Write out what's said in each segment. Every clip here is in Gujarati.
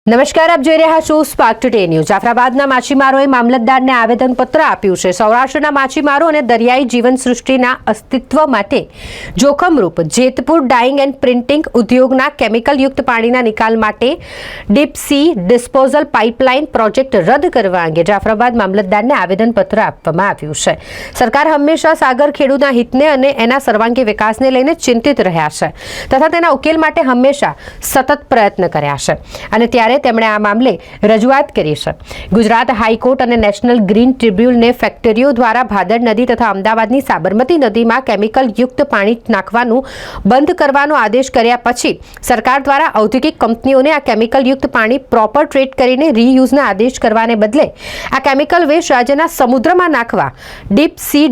નમસ્કાર, આપ જોઈ રહ્યા છો સ્પાર્ક ટુડે ન્યૂઝ। જાફરાબાદના માછીમારોએ મામલતદારને આવેદનપત્ર આપ્યું છે। સૌરાષ્ટ્રના માછીમારો અને દરિયાઈ જીવનસૃષ્ટિના અસ્તિત્વ માટે જોખમરૂપ જેતપુર ડાઇંગ એન્ડ પ્રિન્ટિંગ ઉદ્યોગના કેમિકલયુક્ત પાણીના નિકાલ માટે deep C disposal pipeline project રદ કરવા અંગે જાફરાબાદ મામલતદારને આવેદનપત્ર આપવામાં આવ્યું છે। સરકાર હંમેશા સાગર ખેડૂતના હિતને અને એના સર્વાંગી વિકાસને લઈને ચિંતિત રહ્યા છે તથા તેના ઉકેલ માટે હંમેશા સતત પ્રયત્ન કર્યા છે અને ત્યારે તેમણે આ મામલે રજૂઆત કરી છે। ગુજરાત હાઈકોર્ટ અને નેશનલ ગ્રીન ટ્રિબ્યુનલે ફેક્ટરીઓ દ્વારા ભાદર નદી તથા અમદાવાદની સાબરમતી નદીમાં કેમિકલયુક્ત પાણી નાખવાનું બંધ કરવાનો આદેશ કર્યા પછી સરકાર દ્વારા ઔદ્યોગિક કંપનીઓને આ કેમિકલયુક્ત પાણી પ્રોપર ટ્રીટ કરીને રીયુઝના આદેશ કરવાને બદલે આ કેમિકલ વેસ્ટ રાજ્યના સમુદ્રમાં નાખવા ડીપ સી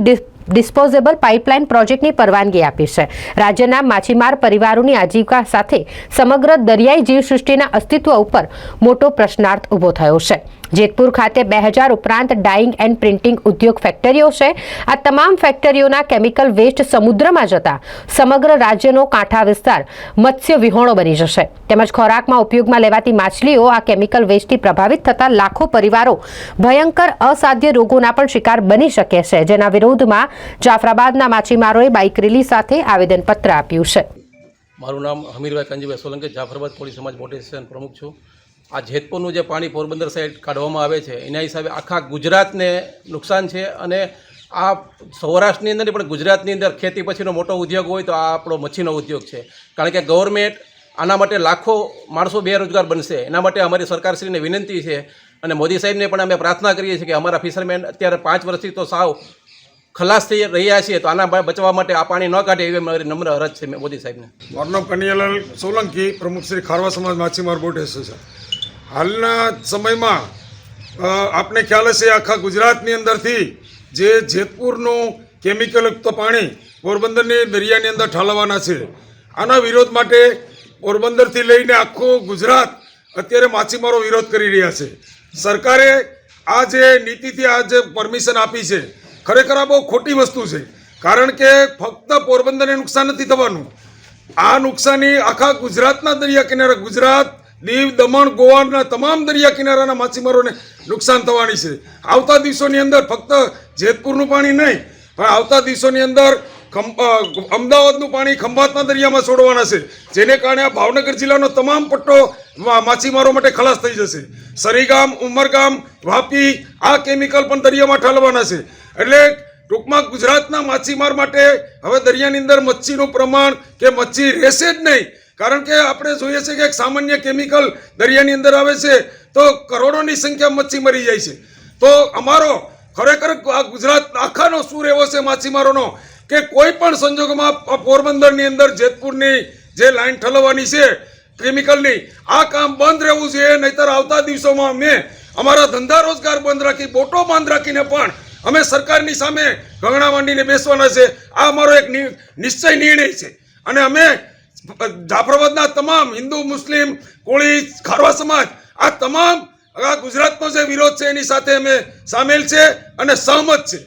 ડિસ્પોઝેબલ પાઇપલાઇન પ્રોજેક્ટની પરવાનગી આપી છે। રાજ્યના માછીમાર પરિવારોની આજીવિકા સાથે સમગ્ર દરિયાઈ જીવસૃષ્ટિના અસ્તિત્વ ઉપર મોટો પ્રશ્નાર્થ ઊભો થયો છે। જેતપુર ખાતે 2000 ઉપરાંત ડાઇંગ એન્ડ પ્રિન્ટિંગ ઉદ્યોગ ફેક્ટરીઓ છે। આ તમામ ફેક્ટરીઓના કેમિકલ વેસ્ટ સમુદ્રમાં જતા સમગ્ર રાજ્યનો કાંઠા વિસ્તાર મત્સ્ય વિહોણો બની જશે તેમજ ખોરાકમાં ઉપયોગમાં લેવાતી માછલીઓ આ કેમિકલ વેસ્ટથી પ્રભાવિત થતા લાખો પરિવારો ભયંકર અસાધ્ય રોગોના પણ શિકાર બની શકે છે, જેના વિરોધમાં જાફરાબાદના માછીમારોએ બાઇક રેલી સાથે આવેદનપત્ર આપ્યું છે। મારું નામ હમીરભાઈ કંજીભાઈ સોલંકી, જાફરાબાદ કોળી સમાજ મોટી સેશન પ્રમુખ છું। આ જેતપુરનું જે પાણી પોરબંદર સાઈડ કાઢવામાં આવે છે એના હિસાબે આખા ગુજરાતને નુકસાન છે અને આ સૌરાષ્ટ્રની અંદર પણ ગુજરાતની અંદર ખેતી પછીનો મોટો ઉદ્યોગ હોય તો આ આપણો મચ્છીનો ઉદ્યોગ છે, કારણ કે ગવર્મેન્ટ આના માટે લાખો માણસો બેરોજગાર બનશે। એના માટે અમારી સરકારશ્રીને વિનંતી છે અને મોદી સાહેબને પણ અમે પ્રાર્થના કરીએ છીએ કે અમારા ફિશરમેન અત્યારે 5 વર્ષથી તો સાવ ખલાસ થઈ રહ્યા છીએ, તો આના બચવા માટે આ પાણી ન કાઢે એવી મારી નમ્ર અરજ છે મોદી સાહેબને। મારું નામ કનૈયાલાલ સોલંકી, પ્રમુખ શ્રી ખારવા સમાજ માછીમાર બોર્ડ એસોસિએશન। હાલના સમયમાં આપને ખ્યાલ હશે આખા ગુજરાતની અંદરથી જે જેતપુરનું કેમિકલયુક્ત પાણી પોરબંદરની દરિયાની અંદર ઠાલવવાના છે, આના વિરોધ માટે પોરબંદરથી લઈને આખું ગુજરાત અત્યારે માછીમારો વિરોધ કરી રહ્યા છે। સરકારે આ જે નીતિથી આ જે પરમિશન આપી છે ખરેખર આ બહુ ખોટી વસ્તુ છે, કારણ કે ફક્ત પોરબંદરને નુકસાન નથી થવાનું, આ નુકસાની આખા ગુજરાતના દરિયા કિનારા ગુજરાત, દીવ, દમણ, ગોવાના તમામ દરિયા કિનારાના માછીમારોને નુકસાન થવાની છે। આવતા દિવસોની અંદર ફક્ત જેતપુરનું પાણી નહીં પણ આવતા દિવસોની અંદર અમદાવાદનું પાણી ખંભાતના દરિયામાં છોડવાના છે, જેને કારણે આ ભાવનગર જિલ્લાનો તમામ પટ્ટો માછીમારો માટે ખલાસ થઈ જશે। સરીગામ, ઉમરગામ, વાપી આ કેમિકલ પણ દરિયામાં ઠાલવાના છે। એટલે ટૂંકમાં ગુજરાતના માછીમાર માટે હવે દરિયાની અંદર મચ્છીનું પ્રમાણ કે મચ્છી રહેશે જ નહીં, કારણ કે આપણે જોઈએ છે કે એક સામાન્ય કેમિકલ દરિયાની અંદર આવે છે તો કરોડોની સંખ્યા મચ્છી મરી જાય છે। તો અમારો ખરેખર આ ગુજરાત આખાનો સૂર એવો છે માછીમારોનો કે કોઈ પણ સંજોગોમાં પોરબંદરની અંદર જેતપુરની જે લાઈન ઠલવવાની છે કેમિકલની, આ કામ બંધ રહેવું જોઈએ, નહીતર આવતા દિવસોમાં અમે અમારા ધંધા રોજગાર બંધ રાખી, બોટો બંધ રાખીને પણ અમે સરકારની સામે ઘણા માંડીને બેસવાના છે। આ અમારો એક નિશ્ચય નિર્ણય છે અને અમે જાફરાબાદના તમામ હિન્દુ, મુસ્લિમ, કોળી, ખારવા સમાજ આ તમામ આ ગુજરાતનો જે વિરોધ છે એની સાથે અમે સામેલ છે અને સહમત છે।